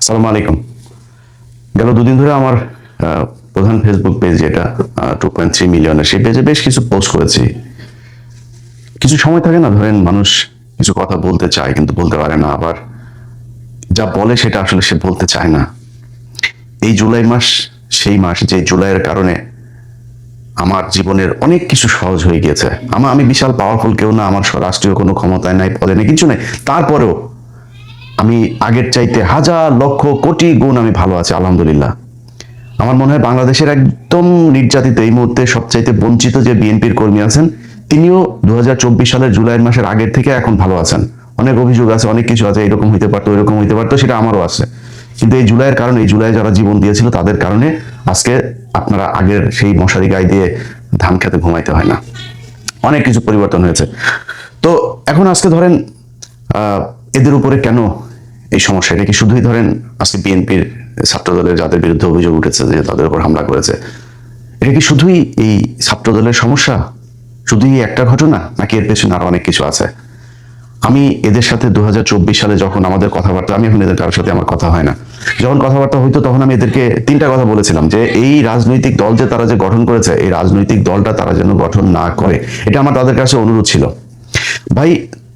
আসসালামু আলাইকুম। গেল দুদিন ধরে আমার প্রধান ফেসবুক পেজ, যেটা 2.3 মিলিয়নের, সেই পেজে বেশ কিছু পোস্ট করেছি। কিছু সময় থাকে না, ধরেন মানুষ কিছু কথা বলতে চায় কিন্তু বলতে পারে না, আবার যা বলে সেটা আসলে সে বলতে চায় না। এই জুলাই মাস সেই মাস, যে জুলাইয়ের কারণে আমার জীবনের অনেক কিছু সহজ হয়ে গিয়েছে। আমি বিশাল পাওয়ারফুল কেউ না, আমার রাষ্ট্রীয় কোনো ক্ষমতায় নাই, পদে নেই, কিছু নেই। তারপরেও আমি আগের চাইতে হাজার লক্ষ কোটি গুণ আমি ভালো আছি, আলহামদুলিল্লাহ। আমার মনে হয় বাংলাদেশের একদম নির্যাতিত, এই মুহূর্তে সবচাইতে বঞ্চিত যে বিএনপির কর্মী আছেন, তিনিও 2024 সালের জুলাইয়ের মাসের আগের থেকে এখন ভালো আছেন। অনেক অভিযোগ আছে, অনেক কিছু আছে, এরকম হইতে পারতো, এরকম হইতে পারতো, সেটা আমারও আছে। কিন্তু এই জুলাইয়ের কারণে, এই জুলাই যারা জীবন দিয়েছিল তাদের কারণে আজকে আপনারা আগের সেই মশারি গায়ে দিয়ে ধান খেতে ঘুমাইতে হয় না। অনেক কিছু পরিবর্তন হয়েছে। তো এখন আজকে ধরেন এদের উপরে কেন এই সমস্যা? এটা কি শুধুই ধরেন আজকে বিএনপির ছাত্রদলের যাদের বিরুদ্ধে অভিযোগ উঠেছে যে তাদের উপর হামলা করেছে, এটা কি শুধুই এই ছাত্রদলের সমস্যা, শুধুই একটা ঘটনা, নাকি এর পেছনে আরো অনেক কিছু আছে? আমি এদের সাথে 2024 সালে যখন আমাদের কথাবার্তা, আমি এখন এদের কারোর সাথে আমার কথা হয় না, যখন কথাবার্তা হইতো তখন আমি এদেরকে তিনটা কথা বলেছিলাম যে এই রাজনৈতিক দল যে তারা যে গঠন করেছে, এই রাজনৈতিক দলটা তারা যেন গঠন না করে। এটা আমার তাদের কাছে অনুরোধ ছিল। ভাই,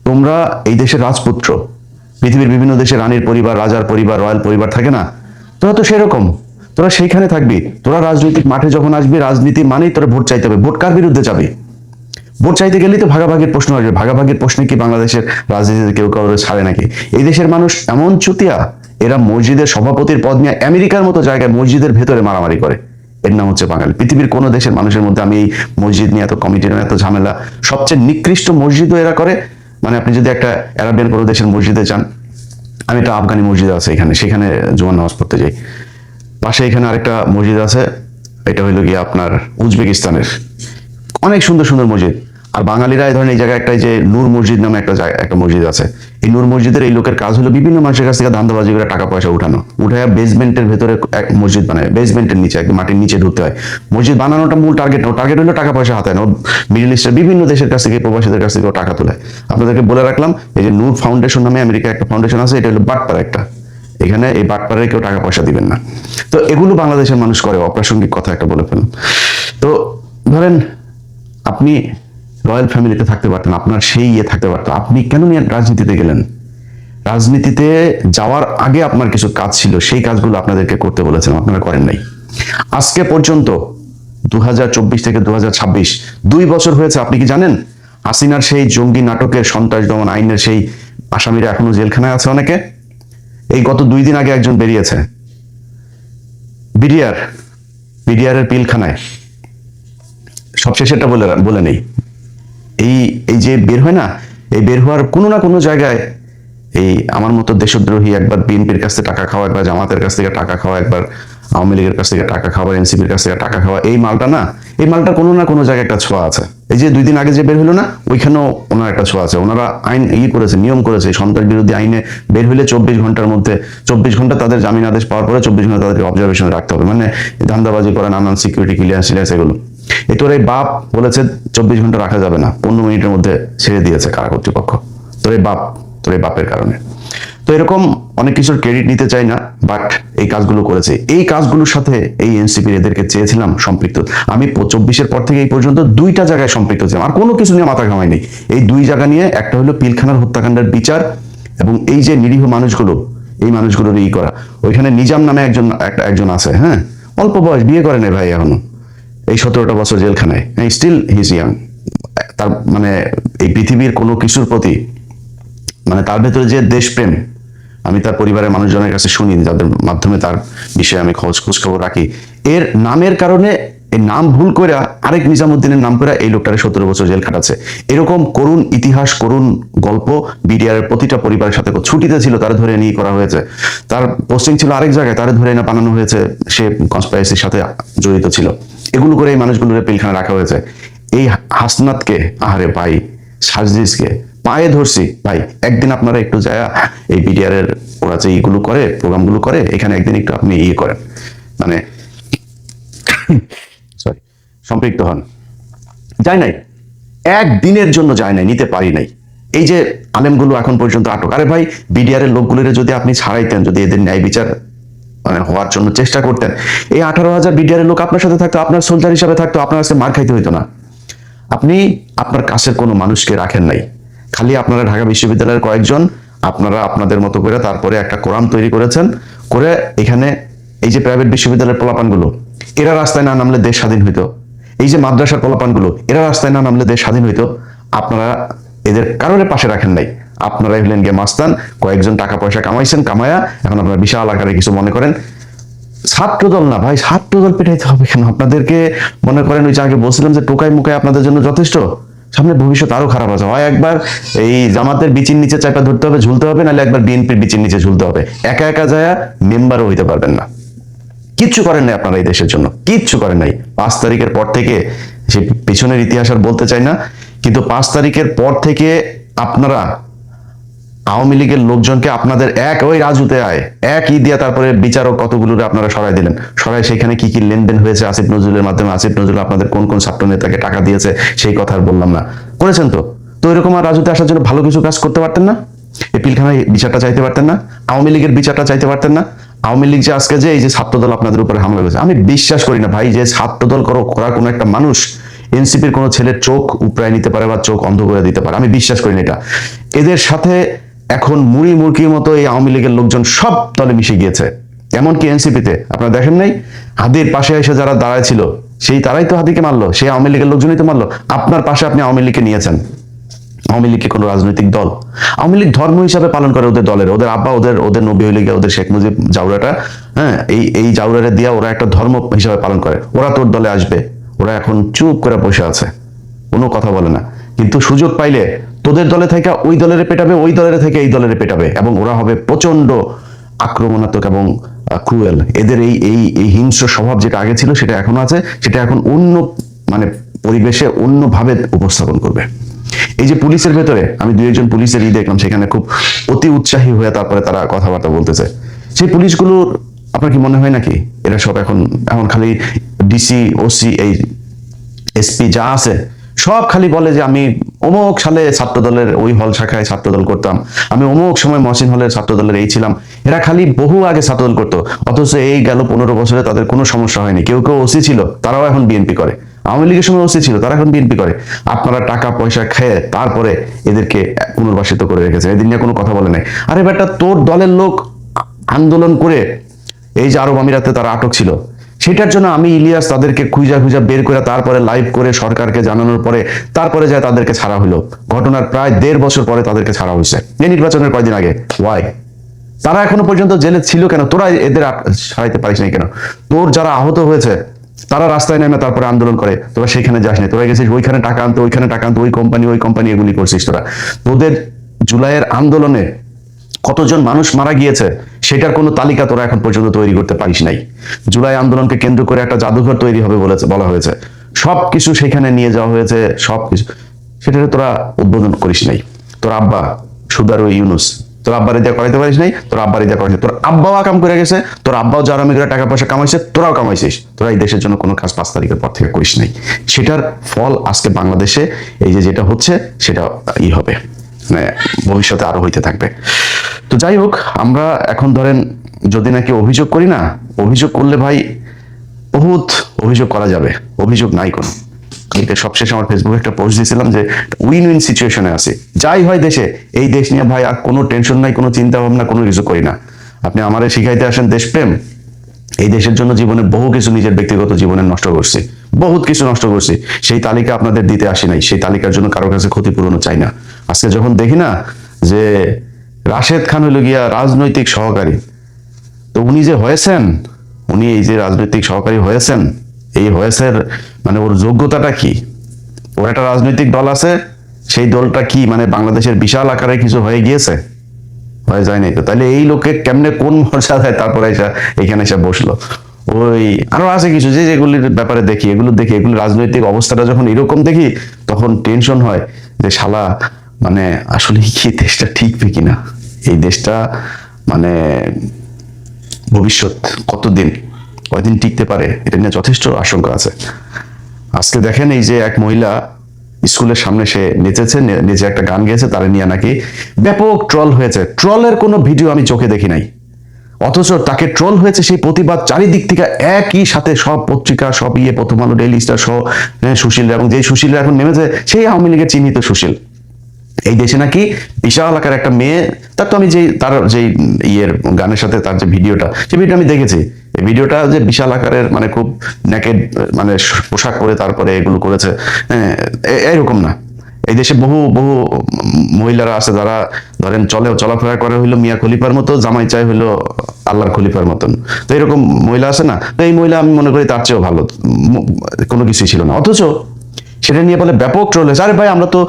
তোমরা এই দেশের রাজপুত্র, পৃথিবীর বিভিন্ন দেশে রানীর পরিবার, রাজার পরিবার, রয়্যাল পরিবার থাকে না? তোরা তো সেরকম, তোরা সেইখানে থাকবি। তোরা রাজনৈতিক মাঠে যখন আসবি, রাজনীতি মানেই তোরা ভোট চাইতে হবে। ভোট কার বিরুদ্ধে যাবি? ভোট চাইতে গেলেই তো ভাগাভাগির প্রশ্ন আসবে। ভাগাভাগির প্রশ্নে কি বাংলাদেশের রাজনীতিতে কেউ কাউরে ছাড়ে নাকি? এই দেশের মানুষ এমন চুতিয়া, এরা মসজিদের সভাপতির পদ নিয়ে আমেরিকার মতো জায়গায় মসজিদের ভেতরে মারামারি করে। এর নাম হচ্ছে বাঙালি। পৃথিবীর কোন দেশের মানুষের মধ্যে আমি এই মসজিদ নিয়ে এত কমিটি নিয়ে এত ঝামেলা, সবচেয়ে নিকৃষ্ট মসজিদও এরা করে। মানে আপনি যদি একটা আরবিয়ান কোনো দেশের মসজিদে যান, আমি একটা আফগানি মসজিদ আছে এখানে, সেখানে জুমার নামাজ পড়তে যাই। পাশে এখানে আরেকটা মসজিদ আছে, এটা হইলো গিয়ে আপনার উজবেকিস্তানের। অনেক সুন্দর সুন্দর মসজিদ। আর বাঙালিরা এই ধরেন এই জায়গায় একটা, যে নূর মসজিদ নামে একটা মসজিদ আছে। এই নূর মসজিদের এই লোকের কাজ হলো বিভিন্ন মানুষের কাছ থেকে ধান্দাবাজি করে টাকা পয়সা উঠানো, উঠায় বেসমেন্টের ভেতরে এক মসজিদ বানায়, বেসমেন্টের নিচে, একদম মাটির নিচে ঢুকতে হয়। মসজিদ বানানোটা মূল টার্গেট না, টার্গেট হলো টাকা পয়সা হাতায় না। মিডল ইস্টের বিভিন্ন দেশের কাছ থেকে, প্রবাসীদের কাছ থেকে টাকা তোলায়। আপনাদেরকে বলে রাখলাম, এই যে নূর ফাউন্ডেশন নামে আমেরিকা একটা ফাউন্ডেশন আছে, এটা হলো বাটপাড়া একটা। এখানে এই বাটপাড়ায় কেউ টাকা পয়সা দিবেন না। তো এগুলো বাংলাদেশের মানুষ করে। অপ্রাসঙ্গিক কথা একটা বলে ফেললাম। তো ধরেন আপনি রয়্যাল ফ্যামিলিতে থাকতে পারতেন, আপনার সেই থাকতে পারতো, আপনি কেন নিয়ে রাজনীতিতে গেলেন? রাজনীতিতে যাওয়ার আগে আপনার কিছু কাজ ছিল, সেই কাজগুলো আপনাদেরকে করতে বলেছিলাম, আপনারা করেন নাই। আজকে পর্যন্ত 2024 থেকে 2026 2 বছর হয়েছে। আপনি কি জানেন হাসিনার সেই জঙ্গি নাটকের, সন্ত্রাস দমন আইনের সেই আসামিরা এখনো জেলখানায় আছে অনেকে? এই গত 2 দিন আগে একজন বেরিয়েছে বিডিআর, বিডিআর পিলখানায়। সবশেষেটা বলে নেই, এই এই যে বের হয় না, এই বের হওয়ার কোনো না কোনো জায়গায় এই আমার মতো দেশদ্রোহী, একবার বিএনপির কাছ থেকে টাকা খাওয়া, একবার জামাতের কাছ থেকে টাকা খাওয়া, একবার আওয়ামী লীগের কাছ থেকে টাকা খাওয়া, এনসিপির কাছ থেকে টাকা খাওয়া, এই মালটা না, এই মালটা কোনো না কোনো জায়গায় একটা ছোঁয়া আছে। এই যে 2 দিন আগে যে বের হলো না, ওইখানেও ওনার একটা ছোঁয়া আছে। ওনারা আইন করেছে, নিয়ম করেছে, সন্ত্রাস বিরোধী আইনে বের হলে 24 ঘন্টার মধ্যে, 24 ঘন্টা তাদের জামিন আদেশ পাওয়ার পরে 24 ঘন্টা তাদেরকে অবজারভেশনে রাখতে হবে। মানে ধান্দাবাজি করা, নানান সিকিউরিটি ক্লিয়ারেন্স এগুলো। এই তোর এই বাপ বলেছে 24 ঘন্টা রাখা যাবে না, 15 মিনিটের মধ্যে ছেড়ে দিয়েছে কারা কর্তৃপক্ষ। তোর এই বাপ, তোর এই বাপের কারণে। তো এরকম অনেক কিছুর ক্রেডিট নিতে চাই না, বাট এই কাজগুলো করেছে। এই কাজগুলোর সাথে এই এনসিপির এদেরকে চেয়েছিলাম সম্পৃক্ত। আমি 24-এর পর থেকে এই পর্যন্ত 2টা জায়গায় সম্পৃক্ত ছিলাম, আর কোনো কিছু নিয়ে মাথা ঘামাই নেই। এই 2 জায়গা নিয়ে, একটা হলো পিলখানার হত্যাকাণ্ডের বিচার, এবং এই যে নিরীহ মানুষগুলো, এই মানুষগুলোর করা। ওইখানে নিজাম নামে একজন আছে, হ্যাঁ, অল্প বয়স, বিয়ে করে নেই ভাই এখনো, এই 17টা বছর জেলখানায়, স্টিল হিজ ইয়াং। তার মানে এই পৃথিবীর কোনো কিছুর প্রতি, মানে তার ভেতরে যে দেশপ্রেম, আমি তার পরিবারের মানুষজনের কাছে শুনি, যাদের মাধ্যমে তার বিষয়ে আমি খোঁজ খবর রাখি, এর নামের কারণে, এই নাম ভুল করে আরেক নিজামুদ্দিনের নাম করে এই লোকটারে 17 বছর জেল খাটাচ্ছে। এরকম করুণ ইতিহাস, করুণ গল্প বিডিআর এর প্রতিটা পরিবারের সাথে। ছুটিতে ছিল, তারা ধরে নিয়ে করা হয়েছে। তার পোস্টিং ছিল আরেক জায়গায়, তারা ধরে এনে বানানো হয়েছে, সে কনস্পাইরেসির সাথে জড়িত ছিল। এগুলো করে এই মানুষগুলোর পিলখানে রাখা হয়েছে। এই হাসনাতকে, আহারে ভাই, সার্জিসকে পায়ে ধরছি ভাই, একদিন আপনারা একটু যায় এই বিডিআর এর, ওরা যে এইগুলো করে, প্রোগ্রামগুলো করে, এখানে একদিন একটু আপনি করেন, মানে সরি, সম্পৃক্ত হন। যায় নাই, একদিনের জন্য যায় নাই, নিতে পারি নাই। এই যে আলেমগুলো এখন পর্যন্ত আটক, আরে ভাই বিডিআর এর লোকগুলোর যদি আপনি ছাড়াইতেন, যদি এদের ন্যায় বিচার মানে হওয়ার জন্য চেষ্টা করতেন, এই 18,000 বিডিআর এর লোক আপনার সাথে থাকতো, আপনার সোলজার হিসাবে থাকতো, আপনার কাছে মার খাইতে হইতো না। আপনি আপনার কাছের কোনো মানুষকে রাখেন নাই, খালি আপনারা ঢাকা বিশ্ববিদ্যালয়ের কয়েকজন আপনারা আপনাদের মতো করে তারপরে একটা কোরআন তৈরি করেছেন, করে এখানে এই যে প্রাইভেট বিশ্ববিদ্যালয়ের পোলাপানগুলো, এরা রাস্তায় না নামলে দেশ স্বাধীন হইতো। এই যে মাদ্রাসার পোলাপানগুলো, এরা রাস্তায় না নামলে দেশ স্বাধীন হইতো। আপনারা এদের কারোর পাশে রাখেন নাই, আপনারাই হলেন গিয়ে মাস্তান, কয়েকজন টাকা পয়সা কামাইছেন, কামায়া এখন আপনারা বিশাল আকারে কিছু মনে করেন। ছাত্রদল না ভাই, ছাত্রদল পেটাইতে হবে কেন আপনাদেরকে? মনে করেন ওই যে আগে বলছিলাম যে টোকাই মুকাই আপনাদের জন্য যথেষ্ট, সামনে ভবিষ্যৎ আরো খারাপ আছে। হয় একবার এই জামাতের বিচির নিচে চাপা ধরতে হবে, ঝুলতে হবে, নাহলে একবার বিএনপির বিচির নিচে ঝুলতে হবে। একা একা যায় মেম্বারও হইতে পারবেন না। কিচ্ছু করেন নাই আপনারা এই দেশের জন্য, কিচ্ছু করেন নাই। 5 তারিখের পর থেকে, সে পিছনের ইতিহাস আর বলতে চাই না, কিন্তু 5 তারিখের পর থেকে আপনারা আওয়ামী লীগের লোকজনকে আপনাদের ওই রাজুতে একই দিয়া তারপরে বিচারক কতগুলো আপনারা সরাই দিলেন। সরাই সেখানে কি কি লেনদেন হয়েছে আসিফ নজরুলের মাধ্যমে, আসিফ নজরুল আপনাদের কোন কোন ছাত্র নেতাকে টাকা দিয়েছে সেই কথা আর বললাম না, করেছেন তো। তো এরকম আর রাজুতে আসার জন্য ভালো কিছু কাজ করতে পারতেন না? এই পিলখানায় বিচারটা চাইতে পারতেন না? আওয়ামী লীগের বিচারটা চাইতে পারতেন না? আওয়ামী লীগ যে আজকে যে এই যে ছাত্রদল আপনাদের উপরে হামলা করেছে, আমি বিশ্বাস করি না ভাই যে ছাত্রদল করা কোনো একটা মানুষ এনসিপির কোনো ছেলের চোখ উপড়ায় নিতে পারে বা চোখ অন্ধ করে দিতে পারে, আমি বিশ্বাস করি না এটা। এদের সাথে এখন মুড়ি মুরগির মতো এই আওয়ামী লীগের লোকজন সব দলে মিশে গিয়েছে, এমনকি এনসিপিতে। আপনারা দেখেন নাই হাদির পাশে এসে যারা দাঁড়ায় ছিল, সেই তারাই তো হাদিকে মারলো, সেই আওয়ামী লীগের লোকজনই তো মারলো। আপনার পাশে আপনি আওয়ামী লীগকে নিয়েছেন। আওয়ামী লীগকে কোনো রাজনৈতিক দল, আওয়ামী লীগ ধর্ম হিসাবে পালন করে ওদের দলের, ওদের আব্বা ওদের নবী হইলে গিয়ে ওদের শেখ মুজিব জাউরাটা, হ্যাঁ, এই জাউরারে দিয়া ওরা একটা ধর্ম হিসাবে পালন করে। ওরা তোর দলে আসবে, ওরা এখন চুপ করে বসে আছে, কোনো কথা বলে না। কিন্তু সুযোগ পাইলে তোদের দলে থেকে ওই দলের পেটাবে, ওই দলের থেকে এই দলের পেটাবে, এবং ওরা হবে প্রচন্ড আক্রমণাত্মক এবং ক্রুয়েল। এদের এই হিংস্র স্বভাব যেটা আগে ছিল সেটা এখনো আছে, সেটা এখন অন্য মানে পরিবেশে অন্যভাবে উপস্থাপন করবে। এই যে পুলিশের ভেতরে আমি 2-1 পুলিশের দেখলাম, সেখানে খুব অতি উৎসাহী হয়ে তারপরে তারা কথাবার্তা বলতেছে। সেই পুলিশগুলোর আপনার কি মনে হয় নাকি এরা সব এখন খালি ডিসি ওসি এই এসপি যা আছে সব খালি বলে যে আমি অমুক সালে ছাত্রদলের ওই হল শাখায় ছাত্রদল করতাম, আমি অমুক সময় মহসিন হলের ছাত্রদলের এই ছিলাম। এরা খালি বহু আগে ছাত্রদল করতো, অথচ এই গেল 15 বছরে তাদের কোনো সমস্যা হয়নি। কেউ কেউ ওসি ছিল, তারাও এখন বিএনপি করে। আওয়ামী লীগের সময় ওসি ছিল, তারা এখন বিএনপি করে। আপনারা টাকা পয়সা খেয়ে তারপরে এদেরকে পুনর্বাসিত করে রেখেছেন, এদিন নিয়ে কোনো কথা বলে নাই। আরে বেটা, তোর দলের লোক আন্দোলন করে এই যে আরব আমিরাতে তারা আটক ছিল, সেটার জন্য আমি ইলিয়াস তাদেরকে খুঁজা বের করে তারপরে লাইভ করে সরকারকে জানানোর পরে তারপরে যায় তাদেরকে ছাড়া হলো। ঘটনার প্রায় 1.5 বছর পরে তাদেরকে ছাড়া হয়েছে, এই নির্বাচনের কয়েকদিন আগে। ওয়াই? তারা এখনো পর্যন্ত জেলে ছিল কেন? তোরা এদের ছাড়াইতে পারিস নাই কেন? তোর যারা আহত হয়েছে তারা রাস্তায় নেমে তারপরে আন্দোলন করে, তোরা সেখানে যাস না, তোরা গেছিস ওইখানে টাকা আনতে, ওইখানে টাকা আনতে, ওই কোম্পানি এগুলি করছিস তোরা। তোদের জুলাইয়ের আন্দোলনে কতজন মানুষ মারা গিয়েছে সেটার কোনো তালিকা তোরা এখন পর্যন্ত তৈরি করতে পারিস নাই। জুলাই আন্দোলনকে কেন্দ্র করে একটা জাদুঘর তৈরি হবে বলা হয়েছে, সবকিছু সেখানে নিয়ে যাওয়া হয়েছে, সবকিছু সেটা তোরা উদ্বোধন করিস নাই। তোর আব্বা সুদারু ইউনুস, তোর আব্বারে দিয়ে করাইতে পারিস নাই, তোর আব্বারে দিয়ে করাইছে, তোর আব্বাও কাম করে গেছে, তোর আব্বাও যারা মিলে টাকা পয়সা কামাইছে, তোরাও কামাইছিস। তোরা এই দেশের জন্য কোনো কাজ 5 তারিখের পর থেকে করিস নাই। সেটার ফল আজকে বাংলাদেশে এই যে যেটা হচ্ছে সেটা হবে, মানে ভবিষ্যতে আরো হইতে থাকবে। তো যাই হোক, আমরা এখন ধরেন যদি নাকি অভিযোগ করি না, অভিযোগ করলে ভাই বহুত অভিযোগ করা যাবে, অভিযোগ নাই কোনো। সবশেষে আমার ফেসবুকে একটা পোস্ট দিয়েছিলাম যে উইন উইন সিচুয়েশনে আছি, যাই হয় দেশে, এই দেশ নিয়ে ভাই আর কোনো টেনশন নাই, কোনো চিন্তা ভাবনা, কোনো কিছু করি না। আপনি আমারে শিখাইতে আসেন দেশপ্রেম, এই দেশের জন্য জীবনে বহু কিছু নিজের ব্যক্তিগত জীবনে নষ্ট করছি, বহুত কিছু নষ্ট করছি, সেই তালিকা আপনাদের দিতে আসি নাই, সেই তালিকার জন্য কারোর কাছে ক্ষতিপূরণও চাই না। আজকে যখন দেখি না যে রাশেদ খান হইল গিয়া রাজনৈতিক সহকারী, তো উনি যে হয়েছেন, উনি এই যে রাজনৈতিক সহকারী হয়েছেন, এই হয়েছেন মানে ওর যোগ্যতাটা কি? ওর একটা রাজনৈতিক দল আছে, সেই দলটা কি মানে বাংলাদেশের বিশাল আকারে কিছু হয়ে গিয়েছে? হয়ে যায় নাই তো। তাহলে এই লোকে কেমনে কোন মর্যাদায় তারপরে এখানে এসে বসলো? ওই আরো আছে কিছু যেগুলির ব্যাপারে দেখি, এগুলো রাজনৈতিক অবস্থাটা যখন এরকম দেখি তখন টেনশন হয় যে শালা মানে আসলে কি দেশটা ঠিকবে কিনা, এই দেশটা মানে ভবিষ্যৎ কয়দিন টিকতে পারে এটা নিয়ে যথেষ্ট আশঙ্কা আছে। আজকে দেখেন এই যে এক মহিলা স্কুলের সামনে সে নেচেছে, নেচে একটা গান গেয়েছে, তারা নিয়ে নাকি ব্যাপক ট্রল হয়েছে। ট্রলের কোনো ভিডিও আমি চোখে দেখি নাই, অথচ তাকে ট্রল হয়েছে সেই প্রতিবাদ চারিদিক থেকে একই সাথে সব পত্রিকা, সব প্রথম আলো, ডেইলি স্টার সহ সুশীলরা, এবং যে সুশীলরা এখন নেমেছে সেই আওয়ামী লীগের চিহ্নিত সুশীল। এই দেশে নাকি বিশাল আকার একটা মেয়ে, তার তো আমি তার যে গানের সাথে তার যে ভিডিওটা, সেই ভিডিওটা আমি দেখেছি। এই ভিডিওটা যে বিশাল আকারের, মানে খুব নেকেড, মানে পোশাক পরে তারপরে এগুলো করেছে, এরকম না। এই দেশে বহু বহু মহিলারা আছে যারা ধরেন চলাফেরা করে হইলো মিয়া খলিফার মতো, জামাই চাই হইলো আল্লাহর খলিফার মতন। তো এরকম মহিলা আছে না, তো এই মহিলা আমি মনে করি তার চেয়েও ভালো, কোনো কিছুই ছিল না। অথচ সেটা নিয়ে বলে ব্যাপক ট্রোল হয়েছে। আরে ভাই, আমরা তো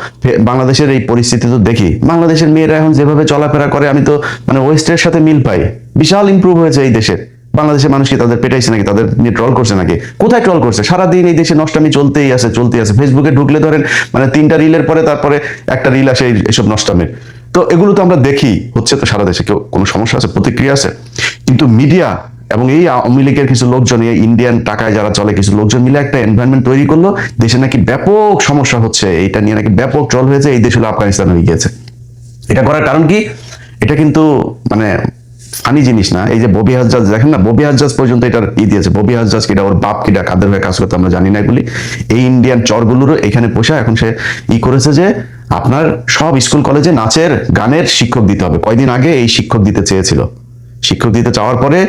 বাংলাদেশের এই পরিস্থিতি তো দেখি, বাংলাদেশের মেয়েরা এখন যেভাবে চলাফেরা করে, আমি তো মানে ওয়েস্টের সাথে মিল পাই। বিশাল ইমপ্রুভ হয়েছে এই দেশের। বাংলাদেশের মানুষ কি তাদের পেটাইছে নাকি, তাদের নিয়ে ট্রল করছে নাকি? কোথায় ট্রল করছে? সারাদিন এই দেশে নষ্টামি চলতেই আছে। ফেসবুকে ঢুকলে ধরেন মানে 3টা রিলের পরে তারপরে একটা রিল আসে এইসব নষ্টামির। তো এগুলো তো আমরা দেখি, হচ্ছে তো সারা দেশে। কেউ কোনো সমস্যা আছে, প্রতিক্রিয়া আছে? কিন্তু মিডিয়া এবং এই আওয়ামী লীগের কিছু লোকজন, এই ইন্ডিয়ান টাকায় যারা চলে কিছু লোকজন মিলে একটা এনভায়রনমেন্ট তৈরি করলো, দেশে নাকি ব্যাপক সমস্যা হচ্ছে, এটা নিয়ে নাকি ব্যাপক ট্রল হয়েছে, এই দেশ হলো আফগানিস্তান হয়ে গিয়েছে। এটা করার কারণ কি? এটা কিন্তু মানে ফানি জিনিস না। এই যে ববি হাজ্জাজ দেখেন না, ববি হাজ্জাজ পর্যন্ত এটার দিয়েছে। ববি হাজ্জাজ কিটা, ওর বাপ কিটা, কাদের হয়ে কাজ করতে আমরা জানি না এগুলি। এই ইন্ডিয়ান চরগুলোরও এখানে পোষা। এখন সে করেছে যে আপনার সব স্কুল কলেজে নাচের গানের শিক্ষক দিতে হবে। কয়দিন আগে এই শিক্ষক দিতে চেয়েছিল। শিক্ষক দিতে চাওয়ার পরে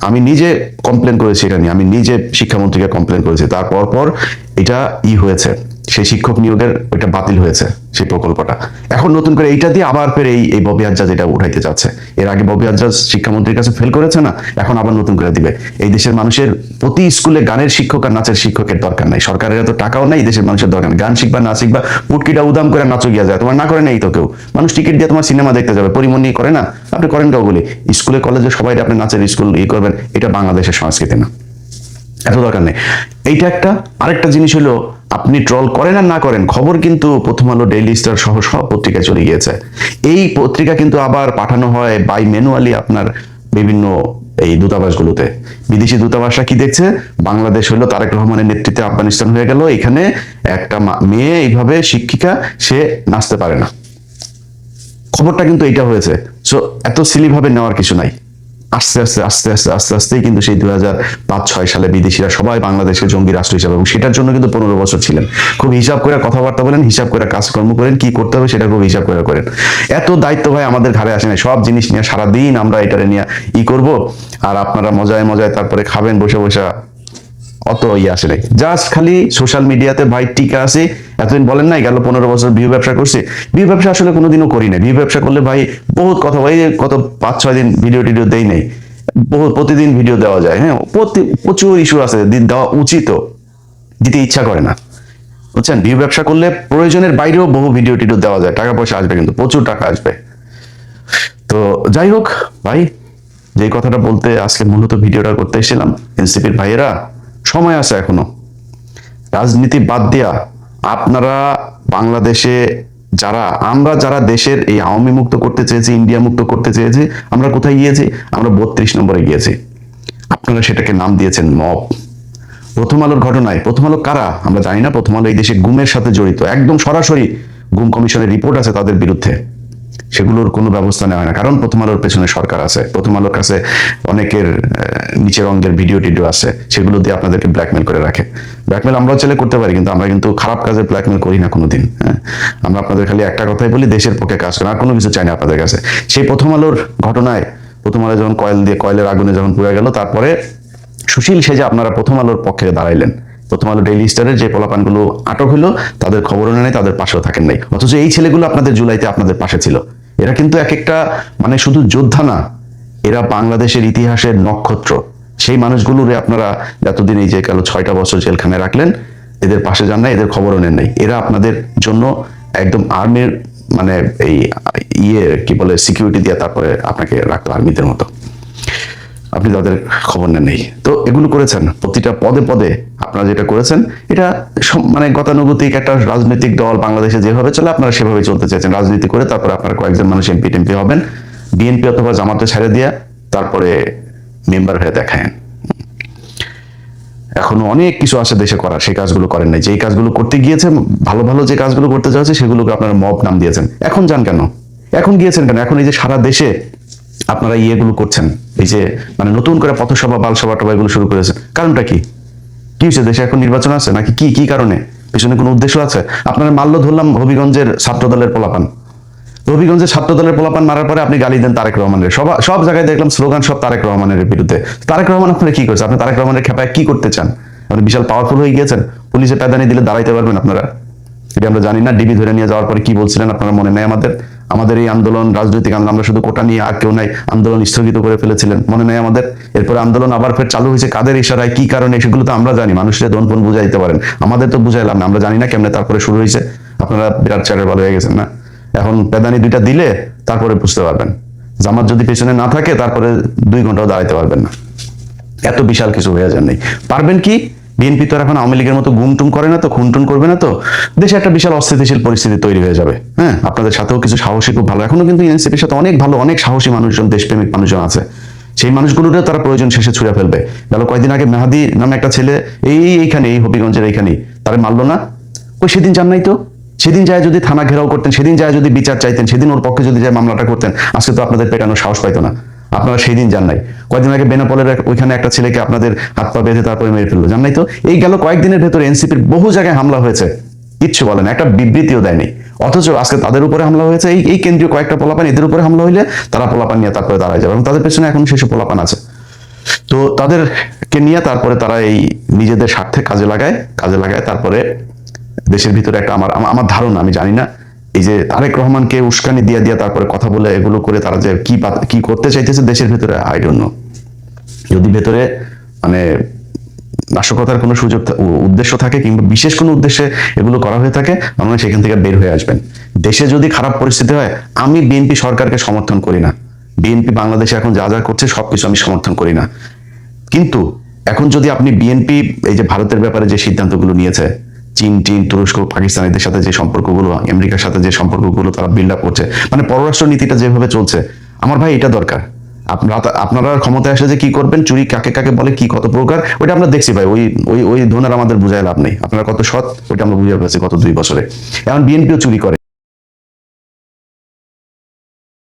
আমি নিজে কমপ্লেন করেছি এটা নিয়ে, আমি নিজে শিক্ষামন্ত্রীকে কমপ্লেন করেছি। তারপর এটা হয়েছে, সেই শিক্ষক নিয়োগের ওইটা বাতিল হয়েছে, সেই প্রকল্পটা। এখন নতুন করে এইটা দিয়ে আবার ফের এই ববি হাজ্জাজ এটা উঠাইতে চাচ্ছে। এর আগে ববি হাজ্জাজ শিক্ষামন্ত্রীর কাছে ফেল করেছে না, এখন আবার নতুন করে দিবে। এই দেশের মানুষের প্রতি স্কুলে গানের শিক্ষক আর নাচের শিক্ষকের দরকার নাই। সরকারের এত টাকাও নাই, দেশের মানুষের দরকার নেই। গান শিখবা না শিখবা, পুটকিটা উদাম করে নাচো গিয়া যায়, তোমার না করে নেই তো কেউ। মানুষ টিকিট দিয়ে তোমার সিনেমা দেখতে যাবে, পরিমণি করে না, আপনি করেন কাউগুলি। স্কুলে কলেজে সবাই আপনি নাচের স্কুল করবেন, এটা বাংলাদেশের সংস্কৃতি না, এত দরকার নেই। এইটা একটা। আরেকটা জিনিস হলো, আপনি ট্রল করেন আর না করেন, খবর কিন্তু প্রথম আলো, ডেইলি স্টার সহ সব পত্রিকায় চলে গিয়েছে। এই পত্রিকা কিন্তু আবার পাঠানো হয় বাই ম্যানুয়ালি আপনার বিভিন্ন এই দূতাবাসগুলোতে। বিদেশি দূতাবাসরা কি দেখছে, বাংলাদেশ হলো তারেক রহমানের নেতৃত্বে আফগানিস্তান হয়ে গেল, এখানে একটা মেয়ে এইভাবে শিক্ষিকা, সে নাচতে পারে না। খবরটা কিন্তু এইটা হয়েছে। সো এত সিলি ভাবে নেওয়ার কিছু নাই। আস্তে আস্তেই কিন্তু সেই 2005-06 সালে বিদেশিরা সবাই বাংলাদেশকে জঙ্গি রাষ্ট্র হিসাবে, এবং সেটার জন্য কিন্তু 15 বছর ছিলেন। খুব হিসাব করে কথাবার্তা বলেন, হিসাব করে কাজকর্ম করেন, কি করতে হবে সেটা খুব হিসাব করে করেন। এত দায়িত্ব ভাই আমাদের ঘাড়ে আসে না। সব জিনিস নিয়ে সারাদিন আমরা এটারে নিয়ে করব, আর আপনারা মজায় মজায় তারপরে খাবেন বসে বসে, অত আসে নাই। জাস্ট খালি সোশ্যাল মিডিয়াতে ভাই টিকা আছে। এতদিন বলেন নাই গেল 15 বছর ভিউ ব্যবসা করছি। ভিউ ব্যবসা আসলে কোনোদিনও করি না। ভিউ ব্যবসা করলে ভাই বহুত কথা, ভাই কত 5-6 দিন ভিডিও দেই নাই, প্রতিদিন ভিডিও দেওয়া যায়। হ্যাঁ, প্রচুর ইস্যু আছে, দেওয়া উচিত, দিতে ইচ্ছা করে না, বুঝছেন। ভিউ ব্যবসা করলে প্রয়োজনের বাইরেও বহু ভিডিও দেওয়া যায়, টাকা পয়সা আসবে, কিন্তু প্রচুর টাকা আসবে। তো যাই হোক ভাই, যে কথাটা বলতে আজকে মূলত ভিডিওটা করতে এসেছিলাম, এনসিপির ভাইয়েরা সময় আছে এখনো। রাজনীতি বাদ দিয়া আপনারা বাংলাদেশে আমরা যারা দেশের এই আওয়ামী মুক্ত করতে চেয়েছি, ইন্ডিয়া মুক্ত করতে চেয়েছি, আমরা কোথায় গিয়েছি? আমরা 32 নম্বরে গিয়েছি। আপনারা সেটাকে নাম দিয়েছেন মব। প্রথম আলোর ঘটনায়, প্রথম আলো কারা আমরা জানি না। প্রথম আলো এই দেশে গুমের সাথে জড়িত, একদম সরাসরি গুম কমিশনের রিপোর্ট আছে তাদের বিরুদ্ধে। সেগুলোর কোনো ব্যবস্থা নেওয়া হয় না, কারণ প্রথম আলোর পেছনে সরকার আছে। প্রথম আলোর কাছে অনেকের নিচের অঙ্গের ভিডিও আছে, সেগুলো দিয়ে আপনাদেরকে ব্ল্যাকমেল করে রাখে। ব্ল্যাকমেল আমরাও চাইলে করতে পারি, কিন্তু আমরা কিন্তু খারাপ কাজে ব্ল্যাকমেল করি না কোনোদিন। হ্যাঁ, আমরা আপনাদের খালি একটা কথাই বলি, দেশের পক্ষে কাজ করেন, আর কোনো কিছু চাই না আপনাদের কাছে। সেই প্রথম আলোর ঘটনায়, প্রথম আলো যখন কয়েলের আগুনে যখন পুড়ে গেল, তারপরে সুশীল সেজে আপনারা প্রথম আলোর পক্ষে দাঁড়াইলেন। প্রথম আলো, ডেইলি স্টারের যে পোলাপানগুলো আটক হলো, তাদের খবরও নেই, তাদের পাশেও থাকেন নাই। অথচ এই ছেলেগুলো আপনাদের জুলাইতে আপনাদের পাশে ছিল। এরা কিন্তু এক একটা মানে শুধু যোদ্ধা না, এরা বাংলাদেশের ইতিহাসের নক্ষত্র। সেই মানুষগুলোরে আপনারা এতদিন এই যে গেল 6টা বছর জেলখানায় রাখলেন, এদের পাশে যান না, এদের খবরও নেন নাই। এরা আপনাদের জন্য একদম আর্মির মানে এই কি বলে সিকিউরিটি দিয়ে তারপরে আপনাকে রাখতো আর্মিদের মতো। আপনি তাদের খবর নেন নেই। তো এগুলো করেছেন প্রতিটা পদে পদে। আপনারা যেটা করেছেন, এটা মানে গতানুগতিক একটা রাজনৈতিক দল বাংলাদেশে যেভাবে চলে, আপনারা সেভাবে চলতে চাইছেন। রাজনীতি করে তারপরে আপনারা কয়েকজন মানুষ এমপি টেমপি হবেন, বিএনপি অথবা জামাতে ছেড়ে দিয়া তারপরে মেম্বার হয়ে দেখায়েন। এখনো অনেক কিছু আছে দেশে করার, সেই কাজগুলো করেন নাই। যেই কাজগুলো করতে গিয়েছে, ভালো ভালো যে কাজগুলো করতে যাচ্ছে, সেগুলোকে আপনারা মব নাম দিয়েছেন। এখন যান কেন? এখন গিয়েছেন কেন? এখন এই যে সারা দেশে আপনারা ইয়েগুলো করছেন, এই যে মানে নতুন করে পথসভা, বালসভা টভা এগুলো শুরু করেছেন, কারণটা কি? কি হয়েছে? দেশে এখন নির্বাচন আছে নাকি? কি কি কারণে? পেছনে কোনো উদ্দেশ্য আছে? আপনারা মাল্য ধরলাম হবিগঞ্জের ছাত্র দলের পোলাপান। হবিগঞ্জের ছাত্র দলের পোলাপান মারার পরে আপনি গালি দেন তারেক রহমানের। সব জায়গায় দেখলাম স্লোগান সব তারেক রহমানের বিরুদ্ধে। তারেক রহমান আপনারা কি করছে? আপনি তারেক রহমানের খেপায় কি করতে চান? আপনি বিশাল পাওয়ারফুল হয়ে গিয়েছেন, পুলিশে প্যাদানি দিলে দাঁড়াইতে পারবেন আপনারা? এটা আমরা জানি না। ডিবি ধরে নিয়ে যাওয়ার পরে কি বলছিলেন আপনারা মনে নেই? আমাদের এই আন্দোলন, রাজনৈতিক আন্দোলন, আমরা শুধু কোটা নিয়ে আর কেউ নাই, আন্দোলন স্থগিত করে ফেলেছিলেন, মনে নেই আমাদের? এরপরে আন্দোলন আবার ফের চালু হয়েছে, কাদের ইশারায়, কি কারণে, সেগুলো তো আমরা জানি। মানুষের দন ফোন বুঝাই দিতে পারেন, আমাদের তো বুঝাইলাম না, আমরা জানি না কেমনে তারপরে শুরু হয়েছে। আপনারা বিরাট চারের ভালো হয়ে গেছেন না? এখন পেদানি দুইটা দিলে তারপরে বুঝতে পারবেন। জামাত যদি পেছনে না থাকে তারপরে 2 ঘন্টাও দাঁড়াইতে পারবেন না। এত বিশাল কিছু হয়ে যান নাই। পারবেন কি? বিএনপি তো এখন আওয়ামী লীগের মতো গুমটুম করে না তো, খুনটুন করবে না তো, দেশে একটা বিশাল অস্থিতিশীল পরিস্থিতি তৈরি হয়ে যাবে। হ্যাঁ, আপনাদের সাথেও কিছু সাহসী, খুব ভালো, এখনো কিন্তু এনসিপির সাথে অনেক ভালো, অনেক সাহসী মানুষজন, দেশপ্রেমিক মানুষজন আছে। সেই মানুষগুলোরও তারা প্রয়োজন শেষে ছুঁড়ে ফেলবে। গেল কয়েকদিন আগে মেহাদি নামে একটা ছেলে এইখানে, এই হবিগঞ্জের এইখানেই, তারা মারলো না? ওই সেদিন যান নাই তো? সেদিন যায় যদি থানা ঘেরাও করতেন, সেদিন যায় যদি বিচার চাইতেন, সেদিন ওর পক্ষে যদি যায় মামলাটা করতেন, আজকে তো আপনাদের পেটানোর সাহস পাইতো না। আপনারা সেই দিন যান নাই। কয়েকদিন আগে বেনাপোলের ওইখানে একটা ছেলেকে আপনাদের হাত পা বেঁধে তারপরে মেরে ফেললো, জান নাই তো? এই গেল কয়েকদিনের ভেতরে এনসিপির বহু জায়গায় হামলা হয়েছে, কিচ্ছু বলেন, একটা বিবৃতিও দেয়নি। অথচ আজকে তাদের উপরে হামলা হয়েছে, এই কেন্দ্রীয় কয়েকটা পোলাপান, এদের উপরে হামলা হইলে তারা পোলাপান নিয়ে তারপরে দাঁড়ায় যাবে, এবং তাদের পেছনে এখন সেসব পোলাপান আছে। তো তাদেরকে নিয়ে তারপরে তারা এই নিজেদের স্বার্থে কাজে লাগায় তারপরে দেশের ভিতরে একটা, আমার ধারণা, আমি জানি না, এই যে তারেক রহমানকে উস্কানি দিয়ে তারপরে কথা বলে এগুলো করে তারা যে কি করতে চাইতেছে দেশের ভিতরে, আই ডোন্ট নো। যদি ভেতরে মানে নাশকতার কোনো উদ্দেশ্য থাকে, কিংবা বিশেষ কোনো উদ্দেশ্যে এগুলো করা হয়ে থাকে, আমরা সেখান থেকে বের হয়ে আসবেন। দেশে যদি খারাপ পরিস্থিতি হয়, আমি বিএনপি সরকারকে সমর্থন করি না। বিএনপি বাংলাদেশে এখন যা যা করছে সবকিছু আমি সমর্থন করি না। কিন্তু এখন যদি আপনি বিএনপি এই যে ভারতের ব্যাপারে যে সিদ্ধান্তগুলো নিয়েছে, চীন, তুরস্ক, পাকিস্তানিদের সাথে যে সম্পর্কগুলো, আমেরিকার সাথে যে সম্পর্কগুলো তারা বিল্ড আপ করছে, মানে পররাষ্ট্র নীতিটা যেভাবে চলছে, আমার ভাই এটা দরকার। আপনারা ক্ষমতায় আসলে যে কি করবেন, চুরি কাকে কাকে বলে, কি কত প্রকার, ওইটা আমরা দেখছি ভাই। ওই ধরনের আমাদের বুঝায় লাভ নেই। আপনারা কত সৎ, ওইটা আমরা বুঝে পেয়েছি গত 2 বছরে। এখন বিএনপিও চুরি করে।